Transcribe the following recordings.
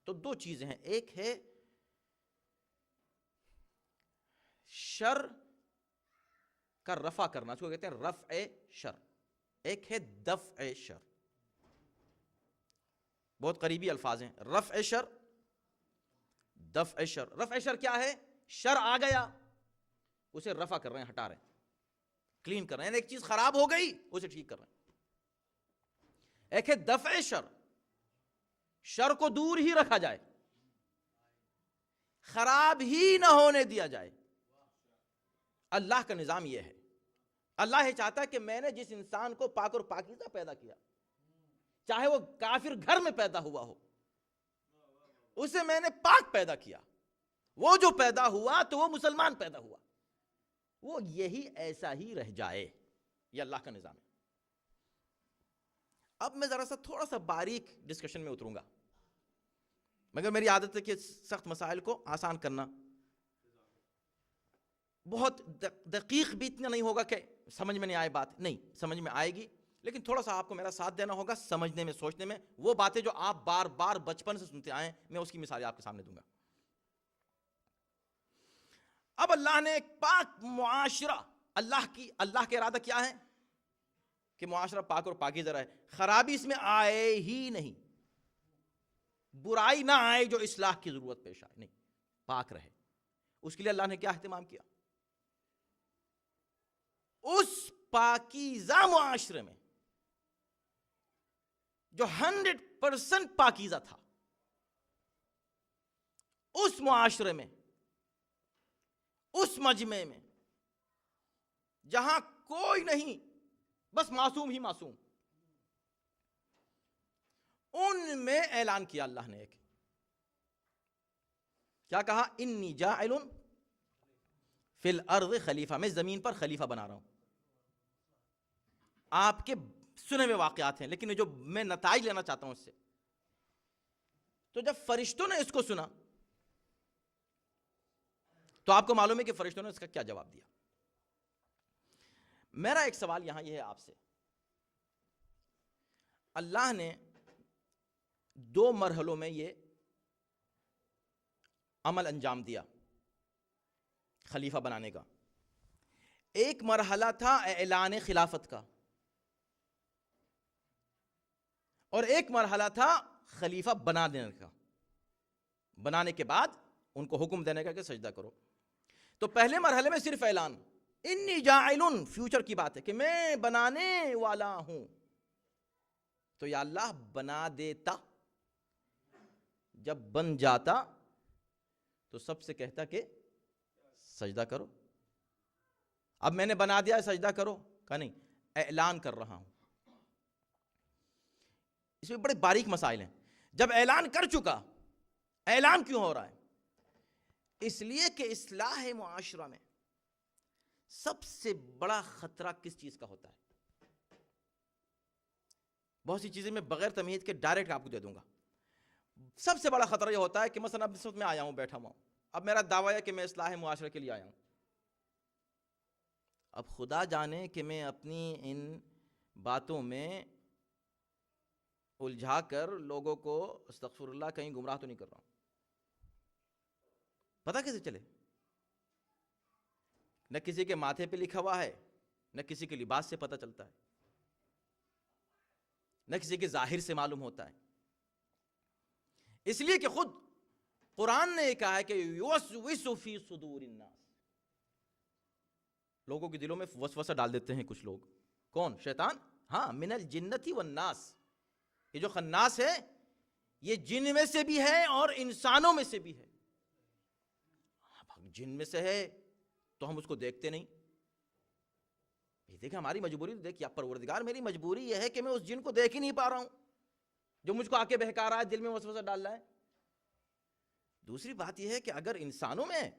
تو دو چیزیں ہیں، ایک ہے شر کا رفع کرنا، اس کو کہتے ہیں رفع شر، ایک ہے دفع شر. بہت قریبی الفاظ ہیں، رفع شر، دفع شر. رفع شر کیا ہے؟ شر آ گیا، اسے رفع کر رہے ہیں، ہٹا رہے ہیں، کلین کر رہے ہیں. ایک چیز خراب ہو گئی، اسے ٹھیک کر رہے ہیں. ایک ہے دفع شر، شر کو دور ہی رکھا جائے، خراب ہی نہ ہونے دیا جائے. اللہ کا نظام یہ ہے. اللہ یہ چاہتا ہے کہ میں نے جس انسان کو پاک اور پاکیزہ پیدا کیا، چاہے وہ کافر گھر میں پیدا ہوا ہو، اسے میں نے پاک پیدا کیا. وہ جو پیدا ہوا تو وہ مسلمان پیدا ہوا، وہ یہی ایسا ہی رہ جائے. یہ اللہ کا نظام ہے. اب میں ذرا سا تھوڑا سا باریک ڈسکشن میں اتروں گا، مگر میری عادت ہے کہ سخت مسائل کو آسان کرنا. بہت دقیق بھی اتنا نہیں ہوگا کہ سمجھ میں نہیں آئے بات، نہیں، سمجھ میں آئے گی، لیکن تھوڑا سا آپ کو میرا ساتھ دینا ہوگا سمجھنے میں، سوچنے میں. وہ باتیں جو آپ بار بار بچپن سے سنتے آئے ہیں، میں اس کی مثالیں آپ کے سامنے دوں گا. اب اللہ نے ایک پاک معاشرہ، اللہ کا ارادہ کیا ہے کہ معاشرہ پاک اور پاکیزہ رہے، خرابی اس میں آئے ہی نہیں، برائی نہ آئے جو اصلاح کی ضرورت پیش آئے، نہیں، پاک رہے. اس کے لیے اللہ نے کیا اہتمام کیا؟ اس پاکیزہ معاشرے میں جو 100% پاکیزہ تھا، اس معاشرے میں، اس مجمع میں جہاں کوئی نہیں، بس معصوم ہی معصوم، ان میں اعلان کیا اللہ نے. ایک کیا کہا؟ انی جاعل فی الارض خلیفہ، میں زمین پر خلیفہ بنا رہا ہوں. آپ کے سنے ہوئے واقعات ہیں، لیکن جو میں نتائج لینا چاہتا ہوں اس سے، تو جب فرشتوں نے اس کو سنا تو آپ کو معلوم ہے کہ فرشتوں نے اس کا کیا جواب دیا. میرا ایک سوال یہاں یہ ہے آپ سے، اللہ نے 2 مرحلوں میں یہ عمل انجام دیا خلیفہ بنانے کا. ایک مرحلہ تھا اعلان خلافت کا، اور ایک مرحلہ تھا خلیفہ بنا دینے کا. بنانے کے بعد ان کو حکم دینے کا کہ سجدہ کرو. تو پہلے مرحلے میں صرف اعلان، انی جاعل، فیوچر کی بات ہے کہ میں بنانے والا ہوں. تو یا اللہ بنا دیتا، جب بن جاتا تو سب سے کہتا کہ سجدہ کرو. اب میں نے بنا دیا، سجدہ کرو، کہا نہیں، اعلان کر رہا ہوں. اس میں بڑے باریک مسائل ہیں. جب اعلان کر چکا، اعلان کیوں ہو رہا ہے؟ اس لیے کہ اصلاح معاشرہ میں سب سے بڑا خطرہ کس چیز کا ہوتا ہے؟ بہت سی چیزیں میں بغیر تمہید کے ڈائریکٹ آپ کو دے دوں گا. سب سے بڑا خطرہ یہ ہوتا ہے کہ مثلا اب اس وقت میں آیا ہوں، بیٹھا ہوں، اب میرا دعویٰ ہے کہ میں اصلاح معاشرے کے لیے آیا ہوں. اب خدا جانے کہ میں اپنی ان باتوں میں الجھا کر لوگوں کو استغفر اللہ کہیں گمراہ تو نہیں کر رہا ہوں. پتہ کیسے چلے؟ نہ کسی کے ماتھے پہ لکھا ہوا ہے، نہ کسی کے لباس سے پتہ چلتا ہے، نہ کسی کے ظاہر سے معلوم ہوتا ہے. اس لیے کہ خود قرآن نے کہا ہے کہ یوسوس فی صدور الناس، لوگوں کے دلوں میں وسوسہ ڈال دیتے ہیں کچھ لوگ. کون؟ شیطان. ہاں، من الجنتی والناس. یہ جو خناس ہے یہ جن میں سے بھی ہے اور انسانوں میں سے بھی ہے. جن میں سے ہے تو ہم اس کو دیکھتے نہیں. دیکھ ہماری مجبوری تو دیکھ، یا پروردگار میری مجبوری یہ ہے کہ میں اس جن کو دیکھ ہی نہیں پا رہا ہوں جو مجھ کو آ کے بہکا رہا ہے، دل میں وسوسہ ڈال رہا ہے. دوسری بات یہ ہے کہ اگر انسانوں میں ہے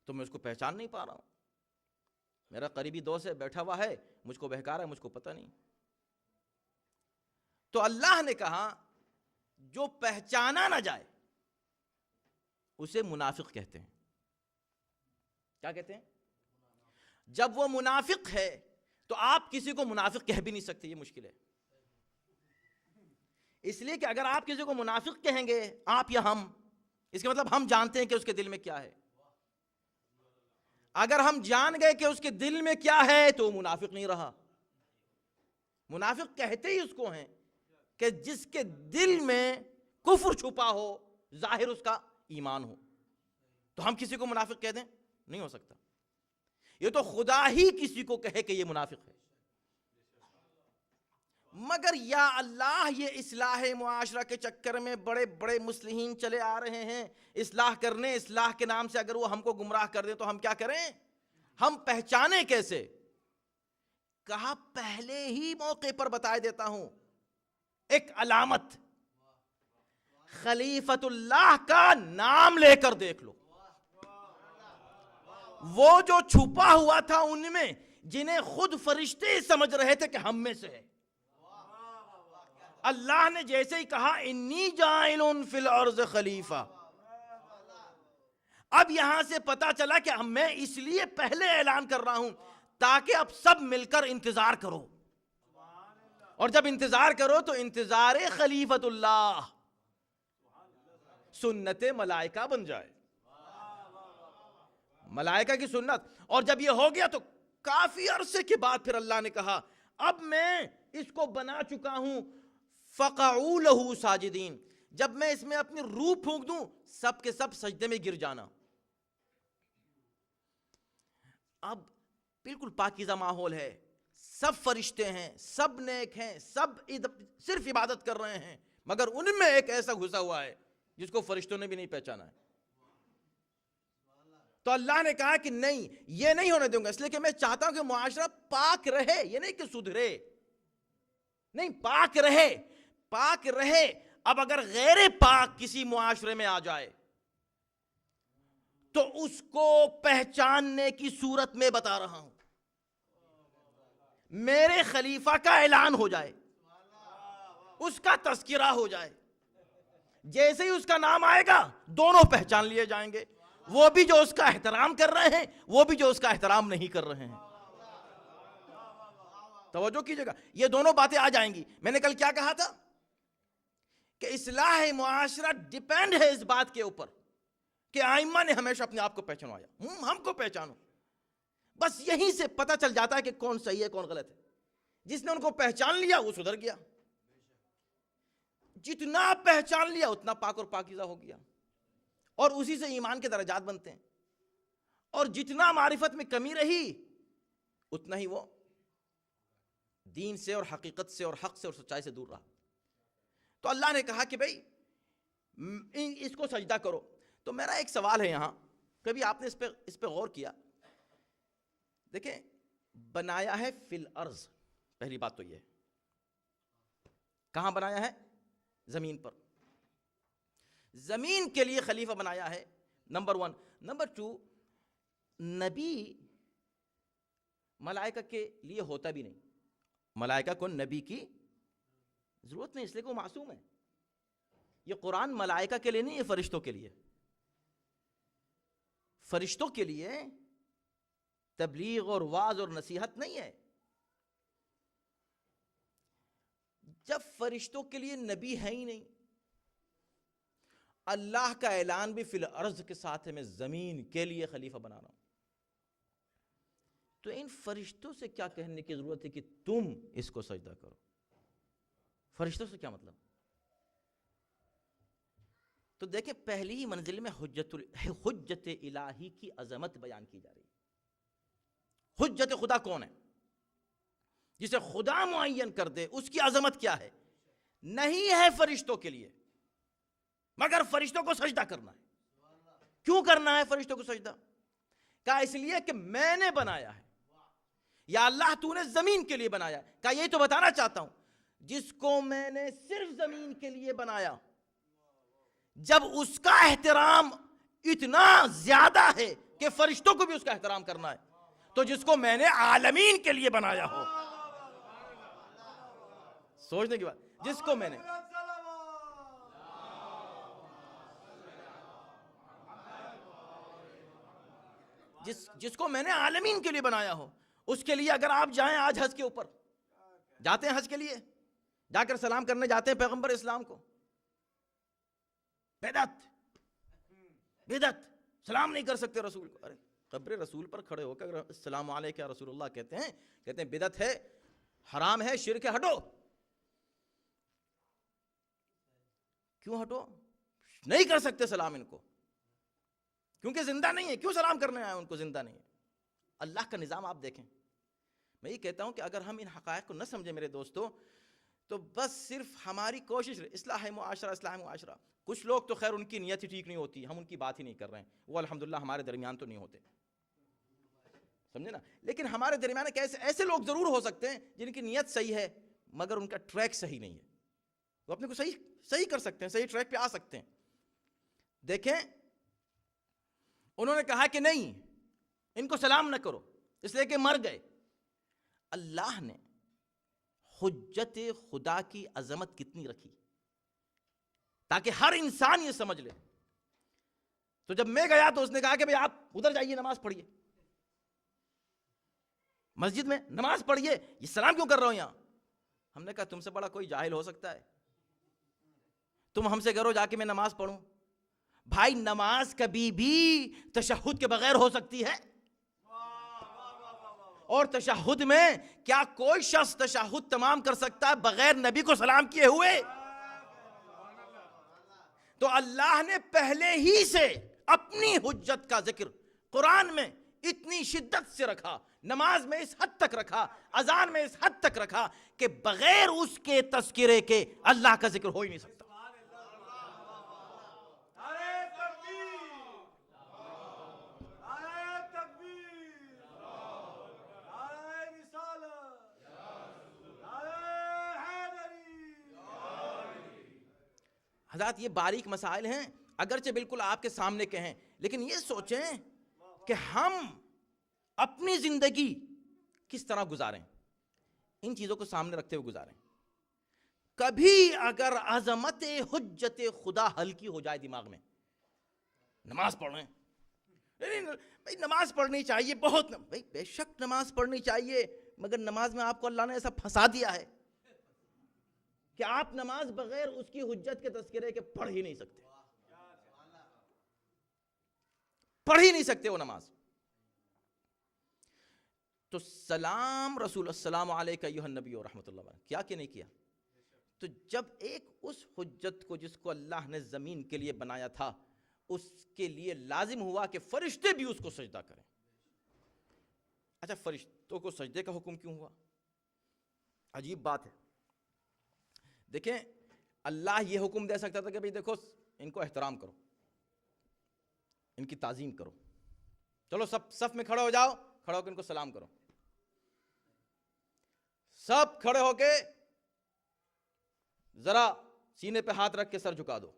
تو میں اس کو پہچان نہیں پا رہا ہوں. میرا قریبی دوست ہے، بیٹھا ہوا ہے، مجھ کو بہکا رہا ہے، مجھ کو پتہ نہیں. تو اللہ نے کہا جو پہچانا نہ جائے اسے منافق کہتے ہیں. کیا کہتے ہیں؟ جب وہ منافق ہے تو آپ کسی کو منافق کہہ بھی نہیں سکتے، یہ مشکل ہے. اس لیے کہ اگر آپ کسی کو منافق کہیں گے، آپ یا ہم، اس کا مطلب ہم جانتے ہیں کہ اس کے دل میں کیا ہے۔ اگر ہم جان گئے کہ اس کے دل میں کیا ہے تو وہ منافق نہیں رہا۔ منافق کہتے ہی اس کو ہیں کہ جس کے دل میں کفر چھپا ہو، ظاہر اس کا ایمان ہو۔ تو ہم کسی کو منافق کہہ دیں؟ نہیں ہو سکتا۔ یہ تو خدا ہی کسی کو کہے کہ یہ منافق ہے۔ مگر یا اللہ، یہ اصلاح معاشرہ کے چکر میں بڑے بڑے مصلحین چلے آ رہے ہیں اصلاح کرنے، اصلاح کے نام سے اگر وہ ہم کو گمراہ کر دیں تو ہم کیا کریں؟ ہم پہچانے کیسے؟ کہا پہلے ہی موقع پر بتا دیتا ہوں ایک علامت، خلیفۃ اللہ کا نام لے کر دیکھ لو۔ وہ جو چھپا ہوا تھا ان میں، جنہیں خود فرشتے سمجھ رہے تھے کہ ہم میں سے ہے، اللہ نے جیسے ہی کہا انی جاعل فی الارض خلیفہ، اب یہاں سے پتا چلا کہ میں اس لیے پہلے اعلان کر رہا ہوں تاکہ اب سب مل کر انتظار کرو، اور جب انتظار کرو تو انتظار خلیفۃ اللہ سنت ملائکہ بن جائے، ملائکہ کی سنت۔ اور جب یہ ہو گیا تو کافی عرصے کے بعد پھر اللہ نے کہا اب میں اس کو بنا چکا ہوں فقعوا لہ ساجدین، جب میں اس میں اپنی روح پھونک دوں سب کے سب سجدے میں گر جانا۔ اب بالکل پاکیزہ ماحول ہے، سب فرشتے ہیں، سب نیک ہیں، سب صرف عبادت کر رہے ہیں، مگر ان میں ایک ایسا گھسا ہوا ہے جس کو فرشتوں نے بھی نہیں پہچانا ہے۔ تو اللہ نے کہا کہ نہیں، یہ نہیں ہونے دوں گا، اس لیے کہ میں چاہتا ہوں کہ معاشرہ پاک رہے، یہ نہیں کہ سدھرے، نہیں، پاک رہے، پاک رہے۔ اب اگر غیر پاک کسی معاشرے میں آ جائے تو اس کو پہچاننے کی صورت میں بتا رہا ہوں، میرے خلیفہ کا اعلان ہو جائے، اس کا تذکرہ ہو جائے، جیسے ہی اس کا نام آئے گا دونوں پہچان لیے جائیں گے، وہ بھی جو اس کا احترام کر رہے ہیں، وہ بھی جو اس کا احترام نہیں کر رہے ہیں۔ توجہ کیجئے گا، یہ دونوں باتیں آ جائیں گی۔ میں نے کل کیا کہا تھا کہ اصلاح معاشرہ ڈیپینڈ ہے اس بات کے اوپر کہ ائمہ نے ہمیشہ اپنے آپ کو پہچانوایا، ہم کو پہچانو، بس یہیں سے پتہ چل جاتا ہے کہ کون صحیح ہے کون غلط ہے۔ جس نے ان کو پہچان لیا وہ سدھر گیا، جتنا پہچان لیا اتنا پاک اور پاکیزہ ہو گیا، اور اسی سے ایمان کے درجات بنتے ہیں، اور جتنا معرفت میں کمی رہی اتنا ہی وہ دین سے اور حقیقت سے اور حق سے اور سچائی سے دور رہا۔ تو اللہ نے کہا کہ بھئی اس کو سجدہ کرو۔ تو میرا ایک سوال ہے یہاں، کبھی آپ نے اس پہ غور کیا؟ دیکھیں، بنایا ہے فی الارض، پہلی بات تو یہ ہے، کہاں بنایا ہے؟ زمین پر، زمین کے لیے خلیفہ بنایا ہے، نمبر 1۔ نمبر 2، نبی ملائکہ کے لیے ہوتا بھی نہیں، ملائکہ کو نبی کی ضرورت نہیں، اس لیے کہ وہ معصوم ہے۔ یہ قرآن ملائکہ کے لیے نہیں، یہ فرشتوں کے لیے، فرشتوں کے لیے تبلیغ اور وعظ اور نصیحت نہیں ہے۔ جب فرشتوں کے لیے نبی ہے ہی نہیں، اللہ کا اعلان بھی فی الارض کے ساتھ ہے، میں زمین کے لیے خلیفہ بنا رہا ہوں، تو ان فرشتوں سے کیا کہنے کی ضرورت ہے کہ تم اس کو سجدہ کرو؟ فرشتوں سے کیا مطلب؟ تو دیکھیں، پہلی ہی منزل میں حجت الہی کی عظمت بیان کی جا رہی ہے۔ حجت خدا کون ہے؟ جسے خدا معین کر دے، اس کی عظمت کیا ہے؟ نہیں ہے فرشتوں کے لیے، مگر فرشتوں کو سجدہ کرنا ہے۔ کیوں کرنا ہے فرشتوں کو سجدہ؟ کہا اس لیے کہ میں نے بنایا ہے، یا اللہ تو نے زمین کے لیے بنایا ہے۔ کہا یہی تو بتانا چاہتا ہوں، جس کو میں نے صرف زمین کے لیے بنایا، جب اس کا احترام اتنا زیادہ ہے کہ فرشتوں کو بھی اس کا احترام کرنا ہے، تو جس کو میں نے عالمین کے لیے بنایا ہو، سوچنے کی بات، جس کو میں نے جس کو میں نے عالمین کے لیے بنایا ہو، اس کے لیے اگر آپ جائیں آج حج کے اوپر، جاتے ہیں حج کے لیے، جا کر سلام کرنے جاتے ہیں پیغمبر اسلام کو، بدعت بدعت، سلام نہیں کر سکتے رسول کو. ارے قبر رسول پر کھڑے ہو کر السلام علیکم یا رسول اللہ کہتے ہیں بدعت ہے، حرام ہے، شرک ہے، ہٹو. کیوں ہٹو؟ نہیں کر سکتے سلام ان کو، کیونکہ زندہ نہیں ہے. کیوں سلام کرنے آئے ان کو؟ زندہ نہیں ہے. اللہ کا نظام آپ دیکھیں. میں یہ کہتا ہوں کہ اگر ہم ان حقائق کو نہ سمجھیں میرے دوستو، تو بس صرف ہماری کوشش اصلاح معاشرہ. کچھ لوگ تو خیر ان کی نیت ہی ٹھیک نہیں ہوتی، ہم ان کی بات ہی نہیں کر رہے ہیں، وہ الحمدللہ ہمارے درمیان تو نہیں ہوتے، سمجھے نا. لیکن ہمارے درمیان ایسے لوگ ضرور ہو سکتے ہیں جن کی نیت صحیح ہے مگر ان کا ٹریک صحیح نہیں ہے. وہ اپنے کو صحیح کر سکتے ہیں، صحیح ٹریک پہ آ سکتے ہیں. دیکھیں انہوں نے کہا کہ نہیں ان کو سلام نہ کرو اس لیے کہ مر گئے. اللہ نے حجت خدا کی عظمت کتنی رکھی تاکہ ہر انسان یہ سمجھ لے. تو جب میں گیا تو اس نے کہا کہ بھئی آپ ادھر جائیے نماز پڑھیے، مسجد میں نماز پڑھیے، یہ سلام کیوں کر رہا ہوں یہاں؟ ہم نے کہا تم سے بڑا کوئی جاہل ہو سکتا ہے؟ تم ہم سے کرو جا کے میں نماز پڑھوں. بھائی نماز کبھی بھی تشہد کے بغیر ہو سکتی ہے، اور تشہد میں کیا کوئی شخص تشہد تمام کر سکتا ہے بغیر نبی کو سلام کیے ہوئے؟ تو اللہ نے پہلے ہی سے اپنی حجت کا ذکر قرآن میں اتنی شدت سے رکھا، نماز میں اس حد تک رکھا، اذان میں اس حد تک رکھا کہ بغیر اس کے تذکرے کے اللہ کا ذکر ہو ہی نہیں سکتا. حضرات یہ باریک مسائل ہیں، اگرچہ بالکل آپ کے سامنے کے ہیں، لیکن یہ سوچیں کہ ہم اپنی زندگی کس طرح گزاریں، ان چیزوں کو سامنے رکھتے ہوئے گزاریں. کبھی اگر عظمت حجت خدا ہلکی ہو جائے دماغ میں، نماز پڑھ رہے ہیں، بھائی نماز پڑھنی چاہیے بہت، بھائی بے شک نماز پڑھنی چاہیے، مگر نماز میں آپ کو اللہ نے ایسا پھنسا دیا ہے کہ آپ نماز بغیر اس کی حجت کے تذکرے کے پڑھ ہی نہیں سکتے، پڑھ ہی نہیں سکتے وہ نماز. تو سلام رسول السلام علیکہ ایھا النبی ورحمۃ اللہ وبرکاتہ کیا کہ نہیں کیا؟ تو جب ایک اس حجت کو جس کو اللہ نے زمین کے لیے بنایا تھا، اس کے لیے لازم ہوا کہ فرشتے بھی اس کو سجدہ کریں. اچھا فرشتوں کو سجدے کا حکم کیوں ہوا؟ عجیب بات ہے. دیکھیں اللہ یہ حکم دے سکتا تھا کہ بھئی دیکھو ان کو احترام کرو، ان کی تعظیم کرو، چلو سب صف میں کھڑے ہو جاؤ، کھڑے ہو کے ان کو سلام کرو، سب کھڑے ہو کے ذرا سینے پہ ہاتھ رکھ کے سر جھکا دو.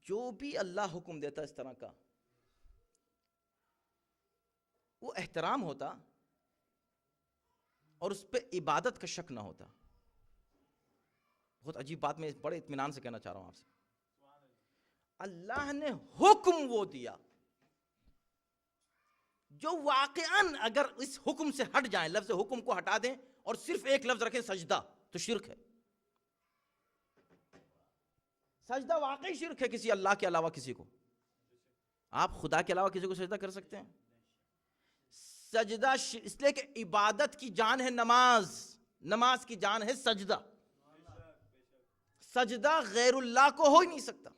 جو بھی اللہ حکم دیتا اس طرح کا وہ احترام ہوتا اور اس پہ عبادت کا شک نہ ہوتا. بہت عجیب بات میں بڑے اطمینان سے کہنا چاہ رہا ہوں آپ سے. اللہ نے حکم وہ دیا جو واقعاً اگر اس حکم سے ہٹ جائیں، لفظ حکم کو ہٹا دیں اور صرف ایک لفظ رکھیں سجدہ، تو شرک ہے. سجدہ واقعی شرک ہے کسی اللہ کے علاوہ کسی کو. آپ خدا کے علاوہ کسی کو سجدہ کر سکتے ہیں؟ سجدہ اس لیے کہ عبادت کی جان ہے نماز، نماز کی جان ہے سجدہ. سجدہ غیر اللہ کو ہو ہی نہیں سکتا.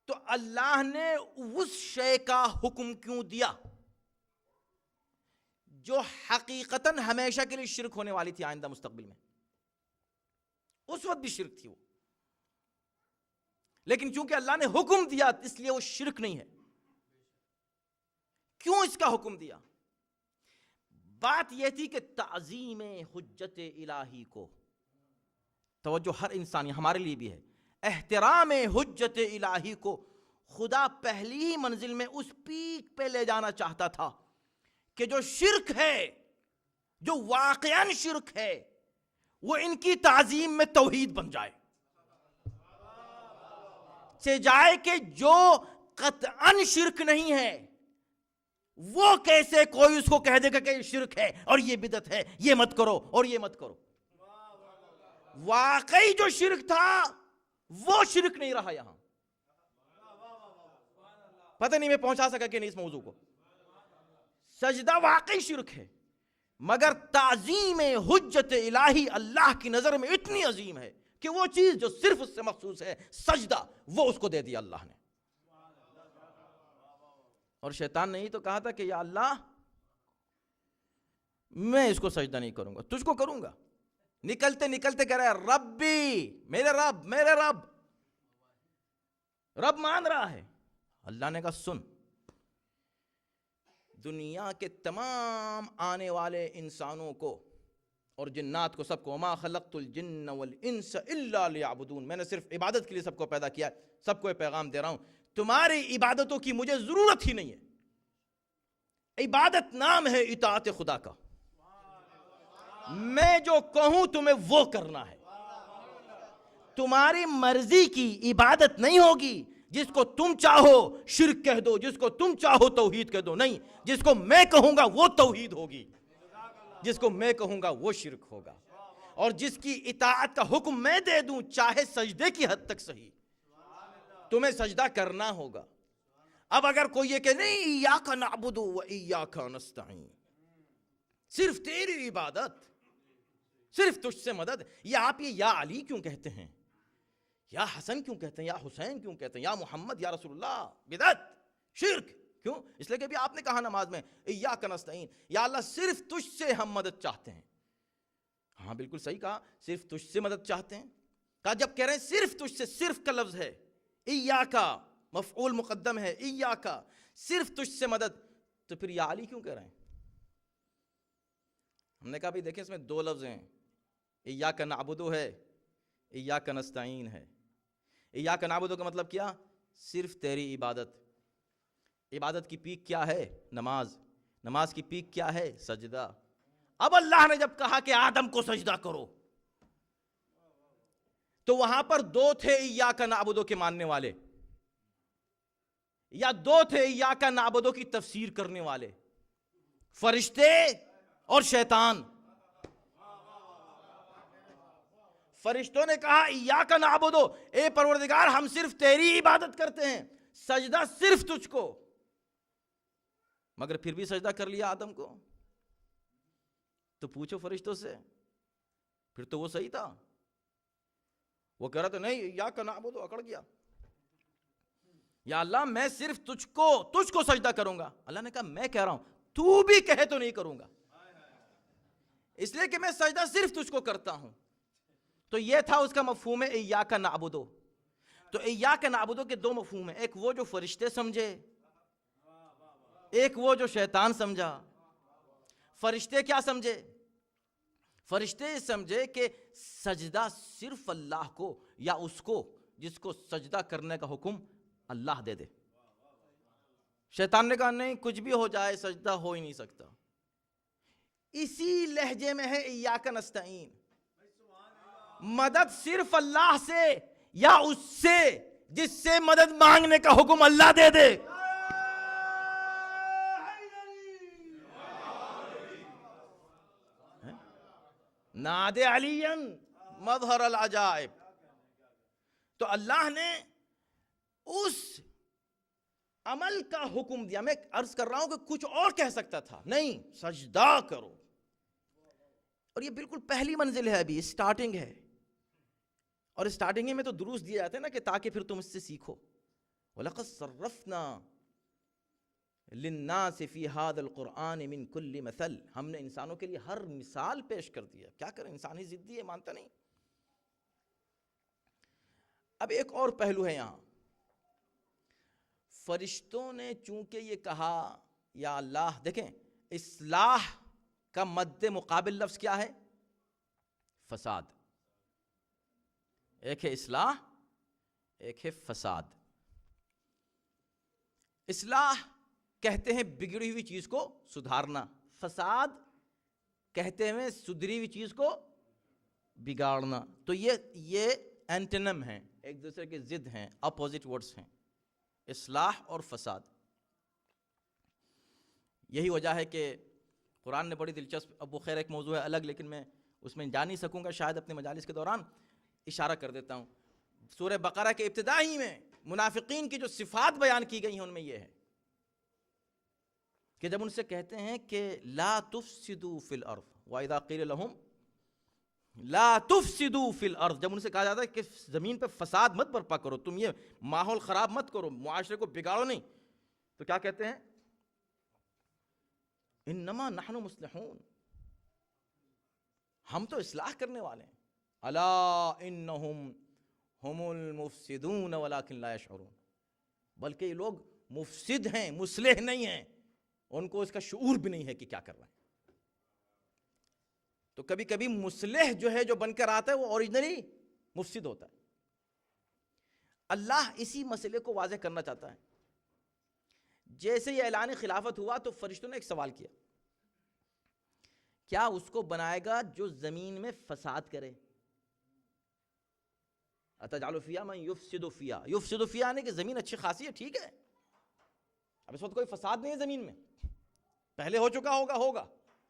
تو اللہ نے اس شے کا حکم کیوں دیا جو حقیقتاً ہمیشہ کے لیے شرک ہونے والی تھی آئندہ مستقبل میں؟ اس وقت بھی شرک تھی وہ، لیکن چونکہ اللہ نے حکم دیا اس لیے وہ شرک نہیں ہے. کیوں اس کا حکم دیا؟ بات یہ تھی کہ تعظیم حجت الہی کو، توجہ ہر انسان ہمارے لیے بھی ہے، احترام حجت الہی کو خدا پہلی ہی منزل میں اس پیک پہ لے جانا چاہتا تھا کہ جو شرک ہے، جو واقعاً شرک ہے، وہ ان کی تعظیم میں توحید بن جائے، سے جائے کہ جو قطعاً شرک نہیں ہے وہ کیسے کوئی اس کو کہہ دے گا کہ یہ شرک ہے اور یہ بدعت ہے، یہ مت کرو اور یہ مت کرو؟ واقعی جو شرک تھا وہ شرک نہیں رہا یہاں. پتہ نہیں میں پہنچا سکا کہ نہیں اس موضوع کو. سجدہ واقعی شرک ہے، مگر تعظیم حجت الہی اللہ کی نظر میں اتنی عظیم ہے کہ وہ چیز جو صرف اس سے مخصوص ہے، سجدہ، وہ اس کو دے دیا اللہ نے. اور شیطان نے ہی تو کہا تھا کہ یا اللہ میں اس کو سجدہ نہیں کروں گا، تجھ کو کروں گا. نکلتے نکلتے کہہ رہا ہے ربی، میرے رب، میرے رب. رب مان رہا ہے. اللہ نے کہا سن، دنیا کے تمام آنے والے انسانوں کو اور جنات کو، سب کو، وما خلقت الجن والانس الا لیعبدون، میں نے صرف عبادت کے لیے سب کو پیدا کیا ہے. سب کو یہ پیغام دے رہا ہوں، تمہاری عبادتوں کی مجھے ضرورت ہی نہیں ہے. عبادت نام ہے اطاعت خدا کا. میں جو کہوں تمہیں وہ کرنا ہے. تمہاری مرضی کی عبادت نہیں ہوگی. جس کو تم چاہو شرک کہہ دو، جس کو تم چاہو توحید کہہ دو. نہیں، جس کو میں کہوں گا وہ توحید ہوگی، جس کو میں کہوں گا وہ شرک ہوگا. اور جس کی اطاعت کا حکم میں دے دوں، چاہے سجدے کی حد تک صحیح، تمہیں سجدہ کرنا ہوگا. اب اگر کوئی یہ کہ نہیں ایاک نعبد و ایاک نستعین، صرف تیری عبادت، صرف تجھ سے مدد، یا آپ یہ یا علی کیوں کہتے ہیں، یا حسن کیوں کہتے ہیں، یا حسین کیوں کہتے ہیں، یا محمد، یا رسول اللہ، بدعت، شرک کیوں؟ اس لیے کہ بھی آپ نے کہا نماز میں ایاک نستعین، یا اللہ صرف تجھ سے ہم مدد چاہتے ہیں. ہاں بالکل صحیح کہا، صرف تجھ سے مدد چاہتے ہیں. کہا جب کہہ رہے ہیں صرف تجھ سے، صرف کا لفظ ہے، ایاکا مفعول مقدم ہے، ایاکا صرف تجھ سے مدد، تو پھر یا علی کیوں کہہ رہے ہیں؟ ہم نے کہا بھی دیکھیں اس میں دو لفظ ہیں، ایاک نعبدو ہے، ایاک نستعین ہے. ایاک نعبدو کا مطلب کیا؟ صرف تیری عبادت. عبادت کی پیک کیا ہے؟ نماز. نماز کی پیک کیا ہے؟ سجدہ. اب اللہ نے جب کہا کہ آدم کو سجدہ کرو، تو وہاں پر دو تھے ایاک نعبدو کے ماننے والے، یا دو تھے ایاک نعبدو کی تفسیر کرنے والے، فرشتے اور شیطان. فرشتوں نے کہا ایاک نعبدو، اے پروردگار ہم صرف تیری عبادت کرتے ہیں، سجدہ صرف تجھ کو. مگر پھر بھی سجدہ کر لیا آدم کو. تو پوچھو فرشتوں سے، پھر تو وہ صحیح تھا. وہ کہہ رہا تھا نہیں ایاک نعبدو، اکڑ گیا، یا اللہ میں صرف تجھ کو سجدہ کروں گا. اللہ نے کہا میں کہہ رہا ہوں، تو بھی کہے تو نہیں کروں گا، اس لیے کہ میں سجدہ صرف تجھ کو کرتا ہوں. تو یہ تھا اس کا مفہوم ہے ایاک نعبدو. تو ایاک نعبدو کے دو مفہوم ہیں، ایک وہ جو فرشتے سمجھے، ایک وہ جو شیطان سمجھا. فرشتے کیا سمجھے؟ فرشتے سمجھے کہ سجدہ صرف اللہ کو، یا اس کو جس کو سجدہ کرنے کا حکم اللہ دے دے. شیطان نے کہا نہیں، کچھ بھی ہو جائے سجدہ ہو ہی نہیں سکتا. اسی لہجے میں ہے ایاک نستعین، مدد صرف اللہ سے، یا اس سے جس سے مدد مانگنے کا حکم اللہ دے دے. ناد علی مظہر العجائب. تو اللہ نے اس عمل کا حکم دیا. میں عرض کر رہا ہوں کہ کچھ اور کہہ سکتا تھا، نہیں سجدہ کرو. اور یہ بالکل پہلی منزل ہے، ابھی سٹارٹنگ ہے. اور سٹارٹنگ میں تو دروس دیے جاتے ہیں نا کہ تاکہ پھر تم اس سے سیکھو. وَلَقَدْ صَرَّفْنَا لِلنَّاسِ فِي هَذَا الْقُرْآنِ مِنْ كُلِّ مَثَلٍ، ہم نے انسانوں کے لیے ہر مثال پیش کر دیا. کیا کریں، انسانی ضدی ہے، مانتا نہیں. اب ایک اور پہلو ہے یہاں. فرشتوں نے چونکہ یہ کہا یا اللہ، دیکھیں اصلاح کا مد مقابل لفظ کیا ہے؟ فساد. ایک ہے اصلاح، ایک ہے فساد. اصلاح کہتے ہیں بگڑی ہوئی چیز کو سدھارنا، فساد کہتے ہیں سدھری ہوئی چیز کو بگاڑنا. تو یہ اینٹنم ہیں، ایک دوسرے کے ضد ہیں، اپوزٹ ورڈز ہیں، اصلاح اور فساد. یہی وجہ ہے کہ قرآن نے بڑی دلچسپ، اب وہ خیر ایک موضوع ہے الگ، لیکن میں اس میں جا نہیں سکوں گا شاید اپنے مجالس کے دوران، اشارہ کر دیتا ہوں۔ سورہ بقرہ کے ابتدائی میں منافقین کی جو صفات بیان کی گئی ہیں ان میں یہ ہے کہ جب ان سے کہتے ہیں کہ لا تفسدوا فی الارض وَإِذَا قِيلَ لَهُمْ لا تفسدوا فی الارض، جب ان سے کہا جاتا ہے کہ زمین پہ فساد مت برپا کرو، تم یہ ماحول خراب مت کرو، معاشرے کو بگاڑو نہیں، تو کیا کہتے ہیں؟ انما نحن مصلحون، ہم تو اصلاح کرنے والے ہیں، الا انہم ہم المفسدون ولکن لا یشعرون، بلکہ یہ لوگ مفسد ہیں، مصلح نہیں ہیں، ان کو اس کا شعور بھی نہیں ہے کہ کیا کر رہے ہیں۔ تو کبھی کبھی مصلح جو ہے جو بن کر آتا ہے وہ اوریجنلی مفسد ہوتا ہے۔ اللہ اسی مسئلے کو واضح کرنا چاہتا ہے۔ جیسے یہ اعلان خلافت ہوا تو فرشتوں نے ایک سوال کیا، کیا اس کو بنائے گا جو زمین میں فساد کرے؟ اتجعل فیہا من یفسد فیہا، یفسد فیہا یعنی کہ زمین اچھی خاصی ہے، ٹھیک ہے، اب اس وقت کوئی فساد نہیں ہے زمین میں، پہلے ہو چکا ہوگا،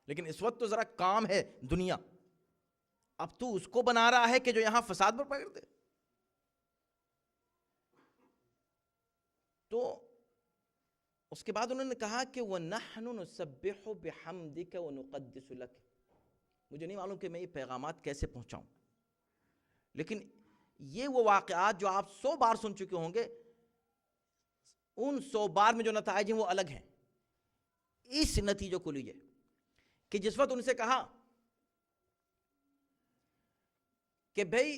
لیکن اس وقت تو ذرا کام ہے دنیا، اب تو اس کو بنا رہا ہے کہ جو یہاں فساد برپا کر دے۔ تو اس کے بعد انہوں نے کہا کہ وَنَحْنُ نُسَبِّحُ بِحَمْدِكَ وَنُقَدِّسُ لَكَ، مجھے نہیں معلوم کہ میں یہ پیغامات کیسے پہنچاؤں، لیکن یہ وہ واقعات جو آپ 100 بار سن چکے ہوں گے، ان 100 بار میں جو نتائج ہیں وہ الگ ہیں۔ اس نتیجے کو لیجئے کہ جس وقت ان سے کہا کہ بھئی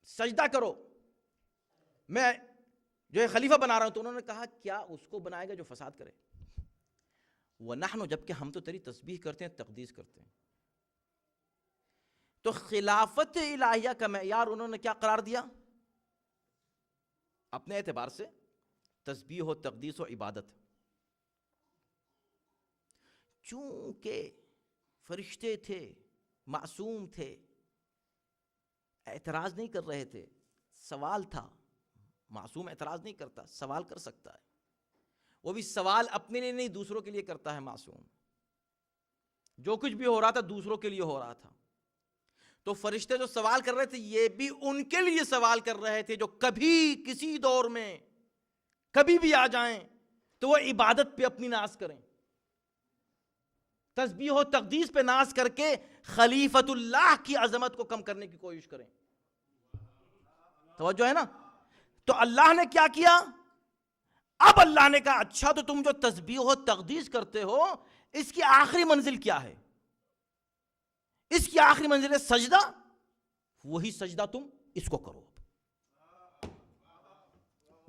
سجدہ کرو، میں جو ہے خلیفہ بنا رہا ہوں، تو انہوں نے کہا کیا اس کو بنائے گا جو فساد کرے؟ وَنَحْنُ، جبکہ ہم تو تیری تسبیح کرتے ہیں، تقدیس کرتے ہیں۔ تو خلافت الہیہ کا معیار انہوں نے کیا قرار دیا؟ اپنے اعتبار سے تسبیح و تقدیس و عبادت۔ چونکہ فرشتے تھے، معصوم تھے، اعتراض نہیں کر رہے تھے، سوال تھا، معصوم اعتراض نہیں کرتا، سوال کر سکتا ہے، وہ بھی سوال اپنے لیے نہیں دوسروں کے لیے کرتا ہے معصوم، جو کچھ بھی ہو رہا تھا دوسروں کے لیے ہو رہا تھا۔ تو فرشتے جو سوال کر رہے تھے یہ بھی ان کے لیے سوال کر رہے تھے جو کبھی کسی دور میں کبھی بھی آ جائیں تو وہ عبادت پہ اپنی ناز کریں، تسبیح و تقدیس پہ ناز کر کے خلیفۃ اللہ کی عظمت کو کم کرنے کی کوشش کریں۔ توجہ ہے نا؟ تو اللہ نے کیا کیا؟ اب اللہ نے کہا اچھا تو تم جو تسبیح و تقدیس کرتے ہو اس کی آخری منزل کیا ہے؟ اس کی آخری منزل ہے سجدہ، وہی سجدہ تم اس کو کرو،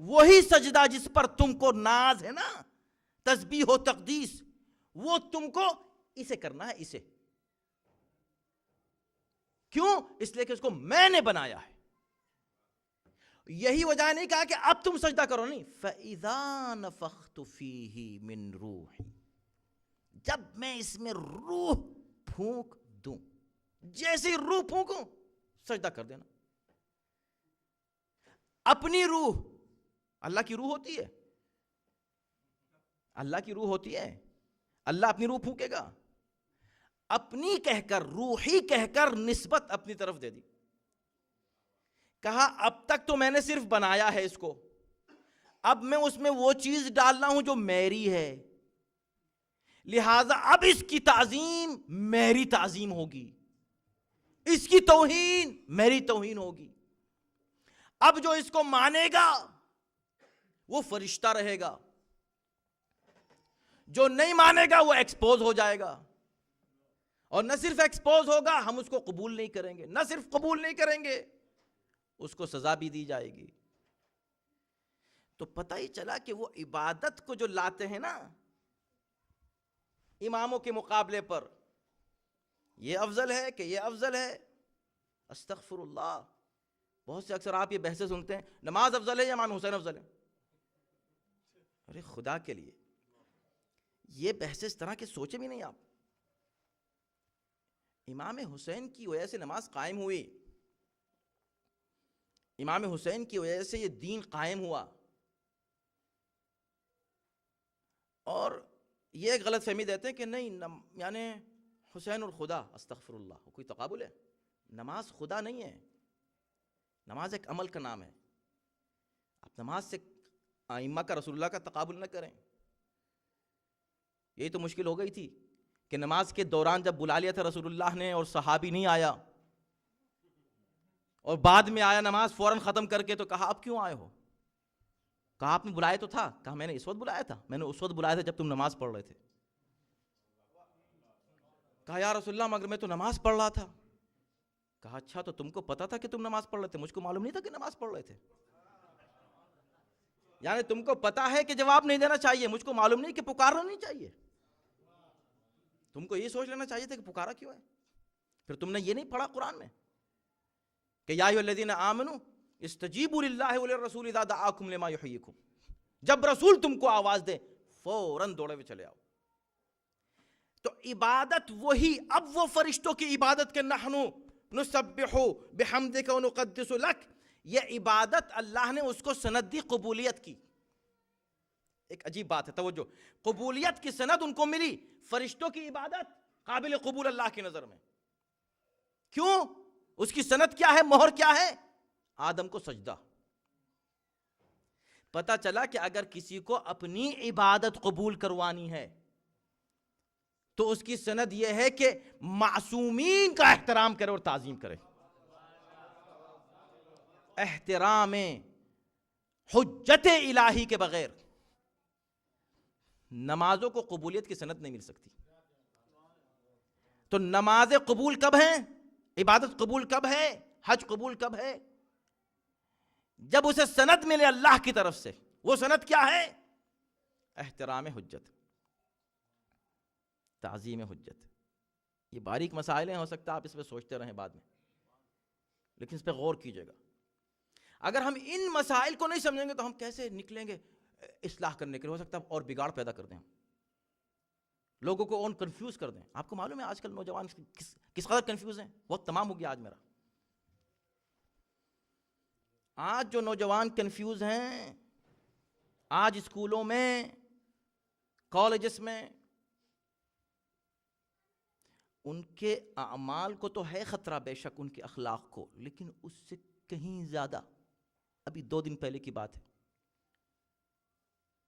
وہی سجدہ جس پر تم کو ناز ہے نا، تسبیح و تقدیس، وہ تم کو اسے کرنا ہے، اسے کیوں؟ اس لیے کہ اس کو میں نے بنایا ہے۔ یہی وجہ نہیں کہا کہ اب تم سجدہ کرو، نہیں، فَإِذَا نَفَخْتُ فِيهِ مِن رُوحِ، جب میں اس میں روح پھونک دوں، جیسے روح پھونکوں سجدہ کر دینا۔ اپنی روح، اللہ کی روح ہوتی ہے، اللہ کی روح ہوتی ہے، اللہ اپنی روح پھونکے گا، اپنی کہہ کر، روحی کہہ کر نسبت اپنی طرف دے دی، کہا اب تک تو میں نے صرف بنایا ہے اس کو، اب میں اس میں وہ چیز ڈالنا ہوں جو میری ہے، لہٰذا اب اس کی تعظیم میری تعظیم ہوگی، اس کی توہین میری توہین ہوگی، اب جو اس کو مانے گا وہ فرشتہ رہے گا، جو نہیں مانے گا وہ ایکسپوز ہو جائے گا، اور نہ صرف ایکسپوز ہوگا، ہم اس کو قبول نہیں کریں گے، نہ صرف قبول نہیں کریں گے، اس کو سزا بھی دی جائے گی۔ تو پتہ ہی چلا کہ وہ عبادت کو جو لاتے ہیں نا اماموں کے مقابلے پر، یہ افضل ہے کہ یہ افضل ہے، استغفر اللہ، بہت سے اکثر آپ یہ بحثیں سنتے ہیں نماز افضل ہے یا امام حسین افضل ہے، ارے خدا کے لیے یہ بحثیں اس طرح کے سوچے بھی نہیں آپ۔ امام حسین کی وجہ سے نماز قائم ہوئی، امام حسین کی وجہ سے یہ دین قائم ہوا، اور یہ ایک غلط فہمی دیتے ہیں کہ نہیں یعنی حسین اور خدا، استغفر اللہ، کوئی تقابل ہے؟ نماز خدا نہیں ہے، نماز ایک عمل کا نام ہے. آپ نماز سے ائمہ کا، رسول اللہ کا تقابل نہ کریں. یہی تو مشکل ہو گئی تھی کہ نماز کے دوران جب بلا لیا تھا رسول اللہ نے اور صحابی نہیں آیا، اور بعد میں آیا نماز فوراً ختم کر کے، تو کہا آپ کیوں آئے ہو؟ کہا آپ نے بلایا تو تھا. کہا میں نے اس وقت بلایا تھا، میں نے اس وقت بلایا تھا جب تم نماز پڑھ رہے تھے. کہا یا رسول اللہ مگر میں تو نماز پڑھ رہا تھا. کہا اچھا تو تم کو پتا تھا کہ تم نماز پڑھ رہے تھے، مجھ کو معلوم نہیں تھا کہ نماز پڑھ رہے تھے. یعنی تم کو پتا ہے کہ جواب نہیں دینا چاہیے، مجھ کو معلوم نہیں کہ پکارنا نہیں چاہیے. تم کو یہ سوچ لینا چاہیے تھا کہ پکارا کیوں ہے. پھر تم نے یہ نہیں پڑھا قرآن میں کہ یا ایھا الذین آمنوا استجیبوا للہ وللرسول اذا دعاکم لما یحییکم، جب رسول تم کو آواز دے فوراً دوڑے ہوئے چلے آؤ. تو عبادت وہی، اب وہ فرشتوں کی عبادت کے نحن نسبح بحمدک ونقدس لک، یہ عبادت اللہ نے اس کو سند دی قبولیت کی. ایک عجیب بات ہے، توجہ، قبولیت کی سند ان کو ملی. فرشتوں کی عبادت قابل قبول اللہ کی نظر میں. کیوں؟ اس کی سند کیا ہے، مہر کیا ہے؟ آدم کو سجدہ. پتا چلا کہ اگر کسی کو اپنی عبادت قبول کروانی ہے تو اس کی سند یہ ہے کہ معصومین کا احترام کرے اور تعظیم کرے. احترام حجت الہی کے بغیر نمازوں کو قبولیت کی سند نہیں مل سکتی. تو نمازیں قبول کب ہیں، عبادت قبول کب ہے، حج قبول کب ہے؟ جب اسے سند ملے اللہ کی طرف سے. وہ سند کیا ہے؟ احترام حجت، تعظیم حجت. یہ باریک مسائل ہیں، ہو سکتا ہے آپ اس پہ سوچتے رہیں بعد میں، لیکن اس پہ غور کیجئے گا. اگر ہم ان مسائل کو نہیں سمجھیں گے تو ہم کیسے نکلیں گے اصلاح کرنے کے لیے؟ ہو سکتا ہے اور بگاڑ پیدا کر دیں، لوگوں کو اور کنفیوز کر دیں. آپ کو معلوم ہے آج کل نوجوان کس قدر کنفیوز ہیں؟ وقت تمام ہو گیا آج میرا. آج جو نوجوان کنفیوز ہیں، آج اسکولوں میں، کالجز میں، ان کے اعمال کو تو ہے خطرہ بے شک، ان کے اخلاق کو، لیکن اس سے کہیں زیادہ. ابھی 2 دن پہلے کی بات ہے،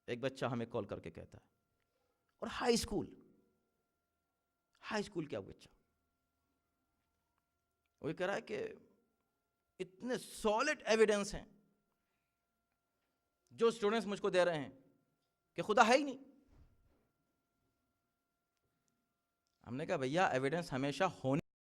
ایک بچہ ہمیں کال کر کے کہتا ہے، اور ہائی اسکول کیا بچہ، وہ کہہ رہا ہے کہ اتنے سالڈ ایویڈنس ہیں جو اسٹوڈنٹس مجھ کو دے رہے ہیں کہ خدا ہے ہی نہیں. ہم نے کہا بھیا ایویڈنس ہمیشہ ہونے